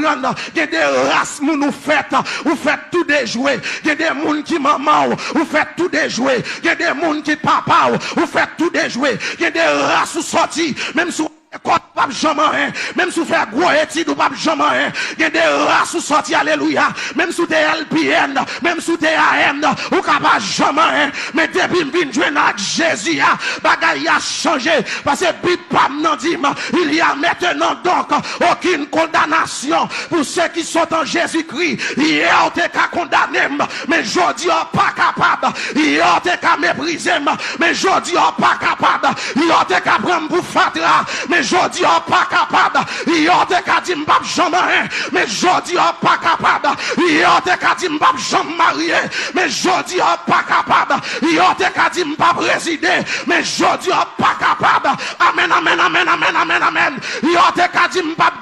comprendre, il y a des races qui nous faites, vous faites tout déjouer. Il y a des gens qui maman, vous faites tout déjouer. Il y a des gens qui papa, vous faites tout déjouer. Il y a des races sorties, même si même si vous faites gros études ou pas jamais, il y a des races sorties, alléluia. Même si vous êtes LPN, même si vous êtes AM, ou capable jamais. Mais depuis que je viens avec Jésus, bagaille a changé. Parce que Bipam n'a dit, il y a maintenant donc aucune condamnation pour ceux qui sont en Jésus-Christ. Hier, on était condamné, mais aujourd'hui, on pas capable. Hier, on était méprisé, mais aujourd'hui, on pas capable. Hier, on était prendre pour fatra, mais aujourd'hui, on pas capable. Hier, on était dit, m'pap jamais, mais aujourd'hui, on pas capable. Hier, on était dit, m'pap jamais marié, mais aujourd'hui, on pas capable. Hier, on était dit, m'pap résider, mais aujourd'hui, on pas capable. Amen, amen, amen, amen, amen, amen. Hier, on était dit, m'pap